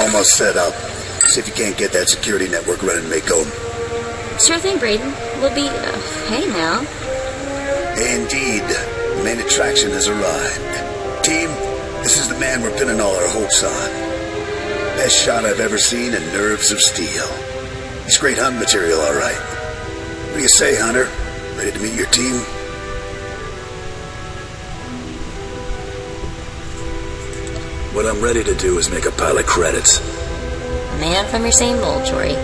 almost set up. See if you can't get that security network running, Mako. Sure thing, Braden. We'll be... hey now. Indeed. The main attraction has arrived. Team, this is the man we're pinning all our hopes on. Best shot I've ever seen and nerves of steel. He's great hunt material, all right. What do you say, Hunter? Ready to meet your team? What I'm ready to do is make a pile of credits. Man from your same mold, Jory.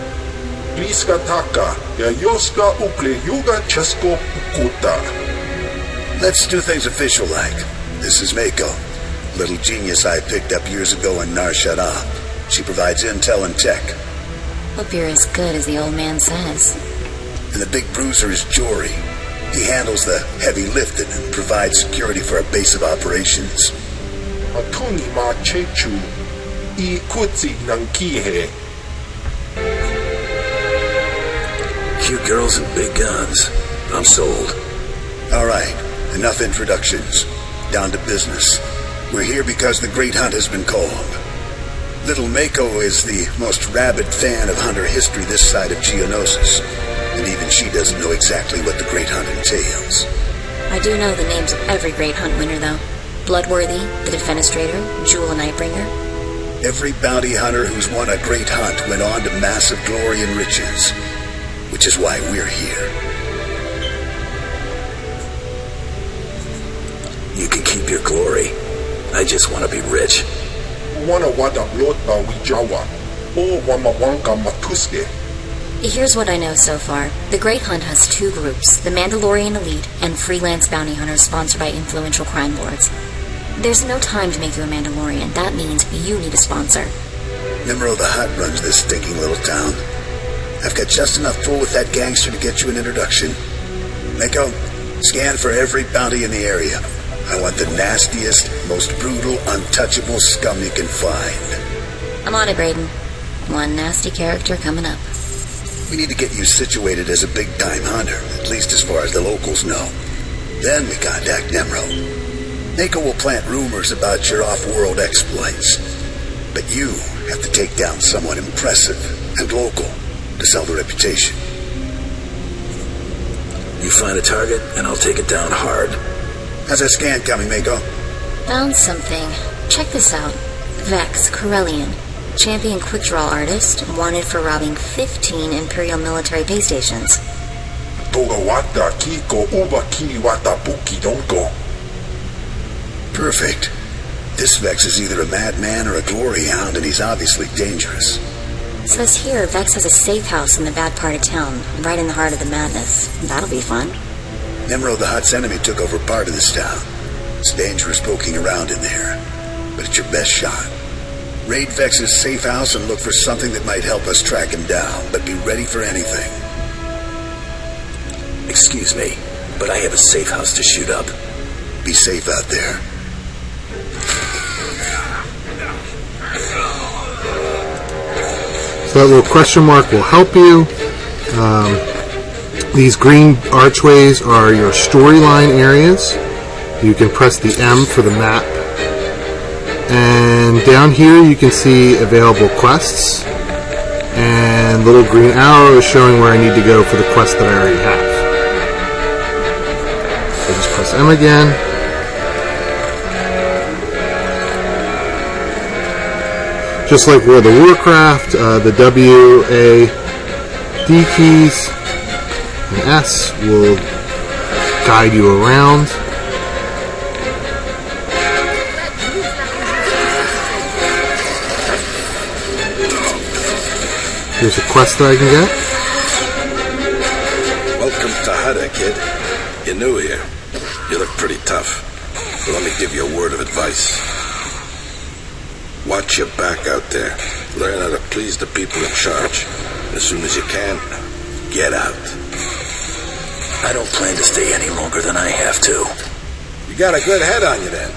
Bliska taka, ja joska ukle yuga chesko ukuta. Let's do things official-like. This is Mako, little genius I picked up years ago in Nar Shaddaa. She provides intel and tech. Hope you're as good as the old man says. And the big bruiser is Jory. He handles the heavy lifting and provides security for our base of operations. Atuni ma chechu, I kutsi nankihe. Cute girls and big guns. I'm sold. All right, enough introductions. Down to business. We're here because the Great Hunt has been called. Little Mako is the most rabid fan of hunter history this side of Geonosis, and even she doesn't know exactly what the Great Hunt entails. I do know the names of every Great Hunt winner, though. Bloodworthy, the Defenestrator, Jewel and Nightbringer. Every bounty hunter who's won a Great Hunt went on to massive glory and riches, which is why we're here. You can keep your glory. I just want to be rich. Wana wada blota wijawa, o wamawanka matuske. Here's what I know so far. The Great Hunt has two groups, the Mandalorian Elite and freelance bounty hunters sponsored by influential crime lords. There's no time to make you a Mandalorian. That means you need a sponsor. Nimro the Hutt runs this stinking little town. I've got just enough pull with that gangster to get you an introduction. Mako, scan for every bounty in the area. I want the nastiest, most brutal, untouchable scum you can find. I'm on it, Braden. One nasty character coming up. We need to get you situated as a big-time hunter, at least as far as the locals know. Then we contact Nimro. Mako will plant rumors about your off-world exploits. But you have to take down someone impressive and local to sell the reputation. You find a target, and I'll take it down hard. How's that scan coming, Mako? Found something. Check this out. Vex, Corellian. Champion quick-draw artist, wanted for robbing 15 Imperial military base stations. Togawata kiko uba kiniwata buki donko. Perfect. This Vex is either a madman or a glory hound, and he's obviously dangerous. Says here, Vex has a safe house in the bad part of town, right in the heart of the madness. That'll be fun. Nimro the Hutt's enemy took over part of this town. It's dangerous poking around in there, but it's your best shot. Raid Vex's safe house and look for something that might help us track him down, but be ready for anything. Excuse me, but I have a safe house to shoot up. Be safe out there. So that little question mark will help you. These green archways are your storyline areas. You can press the M for the map. And down here you can see available quests. And little green arrow is showing where I need to go for the quest that I already have. So just press M again. Just like World of Warcraft, the W, A, D keys and S will guide you around. Here's a quest that I can get. Welcome to Hada, kid. You're new here. You look pretty tough. So let me give you a word of advice. Watch your back out there. Learn how to please the people in charge. And as soon as you can, get out. I don't plan to stay any longer than I have to. You got a good head on you then.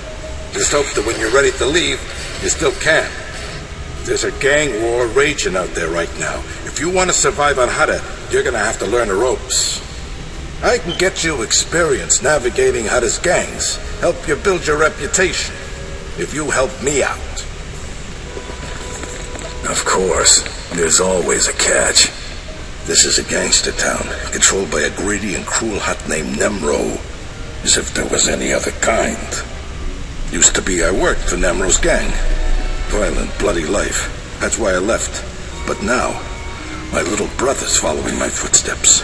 Just hope that when you're ready to leave, you still can. There's a gang war raging out there right now. If you want to survive on Hada, you're going to have to learn the ropes. I can get you experience navigating Hada's gangs, help you build your reputation, if you help me out. Of course. There's always a catch. This is a gangster town, controlled by a greedy and cruel hut named Nemro. As if there was any other kind. Used to be I worked for Nemro's gang. Violent, bloody life. That's why I left. But now, my little brother's following my footsteps.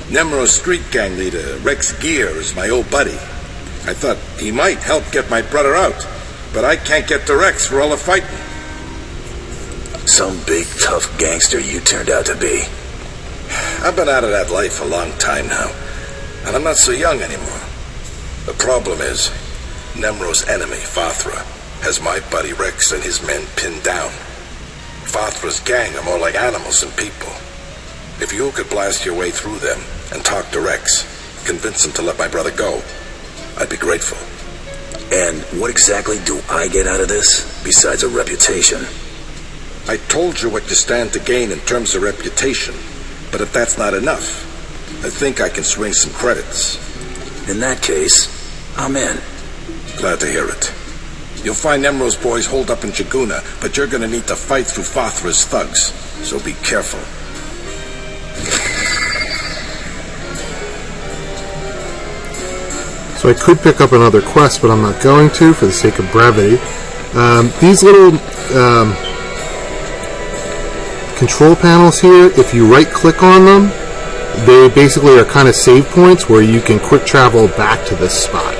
Nemro's street gang leader, Rex Gear, is my old buddy. I thought he might help get my brother out, but I can't get to Rex for all the fighting. Some big, tough gangster you turned out to be. I've been out of that life a long time now, and I'm not so young anymore. The problem is, Nemro's enemy, Fathra, has my buddy Rex and his men pinned down. Fathra's gang are more like animals than people. If you could blast your way through them and talk to Rex, convince him to let my brother go, I'd be grateful. And what exactly do I get out of this, besides a reputation? I told you what you stand to gain in terms of reputation, but if that's not enough, I think I can swing some credits. In that case, I'm in. Glad to hear it. You'll find Nemro's boys holed up in Chaguna, but you're gonna need to fight through Fathra's thugs, so be careful. So I could pick up another quest, but I'm not going to for the sake of brevity. These little control panels here, if you right click on them, they basically are kind of save points where you can quick travel back to this spot.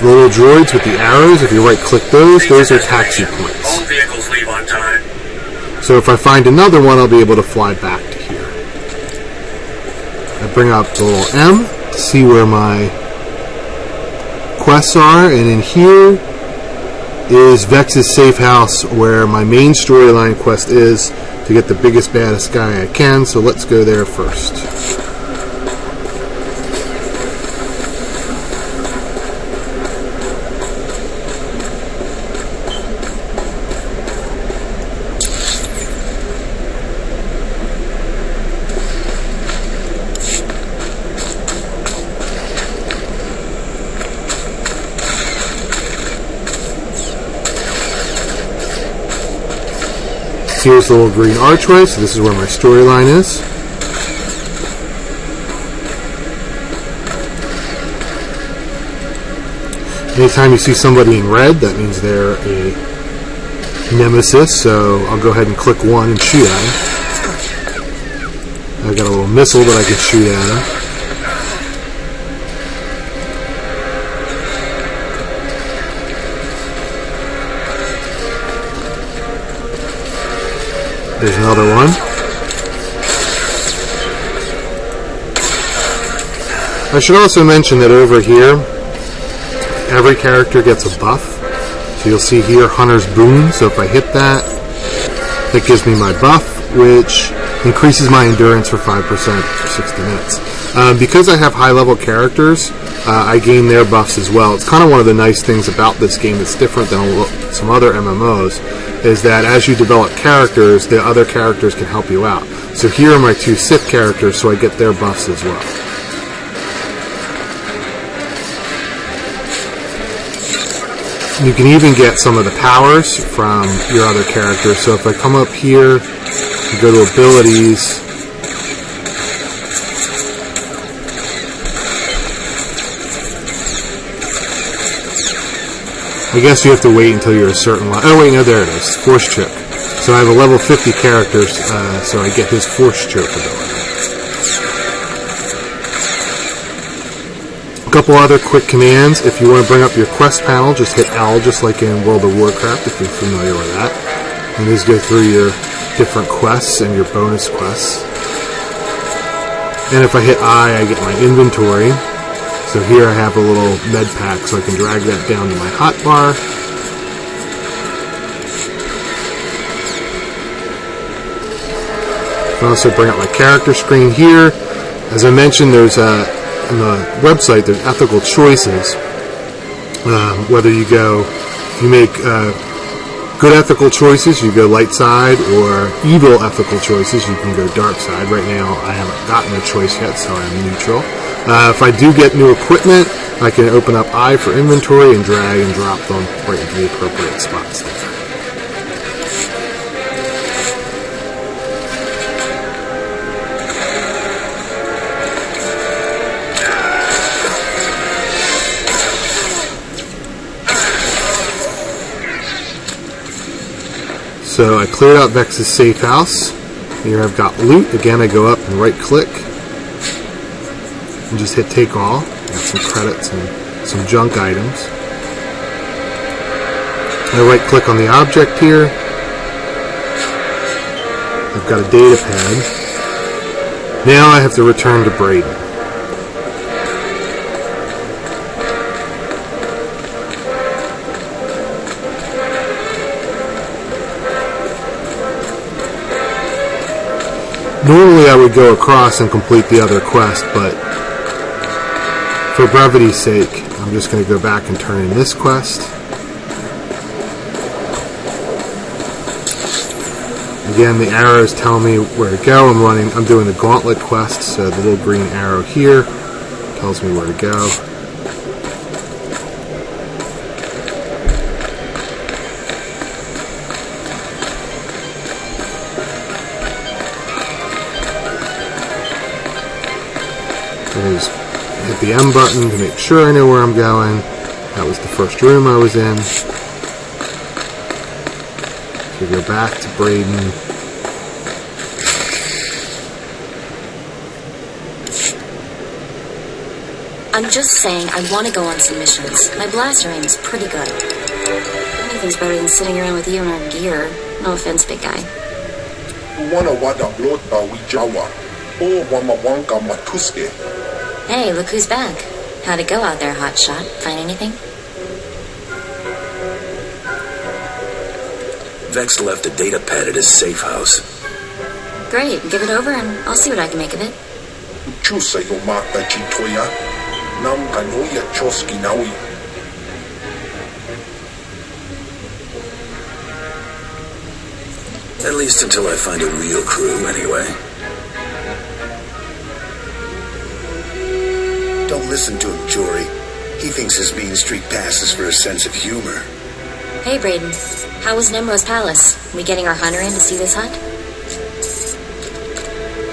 The little droids with the arrows, if you right click those are taxi points. All vehicles leave on time. So if I find another one, I'll be able to fly back to here. I bring up the little M to see where my quests are, and in here is Vex's safe house, where my main storyline quest is to get the biggest, baddest guy I can, so let's go there first. Here's the little green archway, so this is where my storyline is. Anytime you see somebody in red, that means they're a nemesis, so I'll go ahead and click one and shoot at him. I've got a little missile that I can shoot at him. There's another one. I should also mention that over here, every character gets a buff. So you'll see here Hunter's Boon. So if I hit that, that gives me my buff, which increases my endurance for 5% for 60 minutes. Because I have high-level characters, I gain their buffs as well. It's kind of one of the nice things about this game that's different than some other MMOs, is that as you develop characters, the other characters can help you out. So here are my two Sith characters, so I get their buffs as well. You can even get some of the powers from your other characters. So if I come up here and go to abilities, I guess you have to wait until you're a certain level. Oh wait, no, there it is. Force choke. So I have a level 50 character, so I get his force choke ability. A couple other quick commands. If you want to bring up your quest panel, just hit L, just like in World of Warcraft, if you're familiar with that. And these go through your different quests and your bonus quests. And if I hit I get my inventory. So here I have a little med pack, so I can drag that down to my hotbar. I can also bring up my character screen here. As I mentioned, there's on the website, there's ethical choices. Whether you make good ethical choices, you go light side, or evil ethical choices, you can go dark side. Right now, I haven't gotten a choice yet, so I'm neutral. If I do get new equipment, I can open up I for inventory and drag and drop them right into the appropriate spots there. So I cleared out Vex's safe house. Here I've got loot. Again, I go up and right click and just hit take all. Got some credits and some junk items. I right click on the object here. I've got a data pad. Now I have to return to Braden. Normally I would go across and complete the other quest, but for brevity's sake, I'm just going to go back and turn in this quest. Again, the arrows tell me where to go. I'm doing the gauntlet quest, so the little green arrow here tells me where to go. I just hit the M button to make sure I know where I'm going. That was the first room I was in. So go back to Braden. I'm just saying I want to go on some missions. My blaster aim is pretty good. Anything's better than sitting around with you in our gear. No offense, big guy. Hey, look who's back. How'd it go out there, hotshot? Find anything? Vex left a data pad at his safe house. Great, give it over and I'll see what I can make of it. At least until I find a real crew, anyway. Don't listen to him, Jory. He thinks his mean streak passes for a sense of humor. Hey, Braden. How was Nemro's palace? We getting our hunter in to see this hut?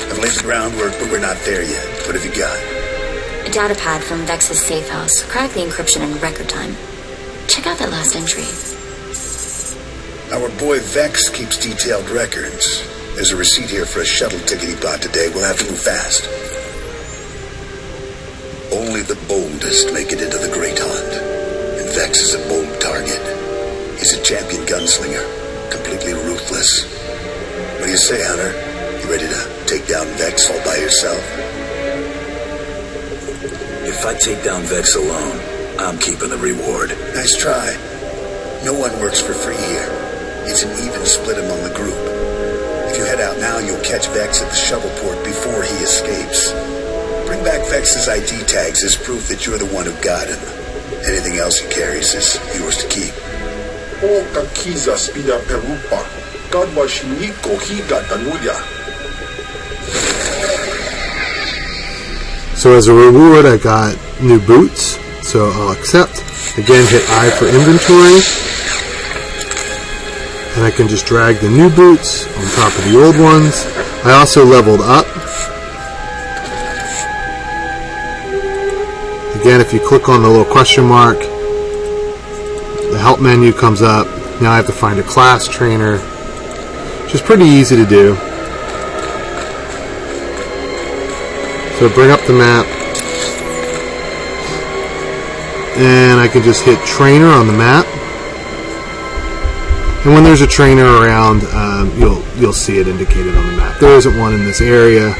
I've laid the groundwork, but we're not there yet. What have you got? A data pad from Vex's safe house. Cracked the encryption in record time. Check out that last entry. Our boy Vex keeps detailed records. There's a receipt here for a shuttle ticket he bought today. We'll have to move fast. Only the boldest make it into the Great Hunt. And Vex is a bold target. He's a champion gunslinger, completely ruthless. What do you say, Hunter? You ready to take down Vex all by yourself? If I take down Vex alone, I'm keeping the reward. Nice try. No one works for free here. It's an even split among the group. If you head out now, you'll catch Vex at the shuttle port before he escapes. Bring back Vex's ID tags as proof that you're the one who got him. Anything else he carries is yours to keep. So as a reward, I got new boots, so I'll accept. Again, hit I for inventory. And I can just drag the new boots on top of the old ones. I also leveled up. Again, if you click on the little question mark, the help menu comes up. Now I have to find a class trainer, which is pretty easy to do. So bring up the map, and I can just hit trainer on the map. And when there's a trainer around, you'll see it indicated on the map. There isn't one in this area,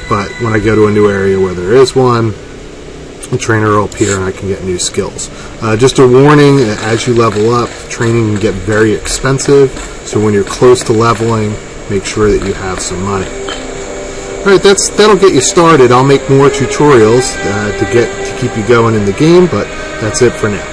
but when I go to a new area where there is one, the trainer will appear and I can get new skills. Just a warning, as you level up, training can get very expensive, so when you're close to leveling, make sure that you have some money. Alright, that'll get you started. I'll make more tutorials to keep you going in the game, but that's it for now.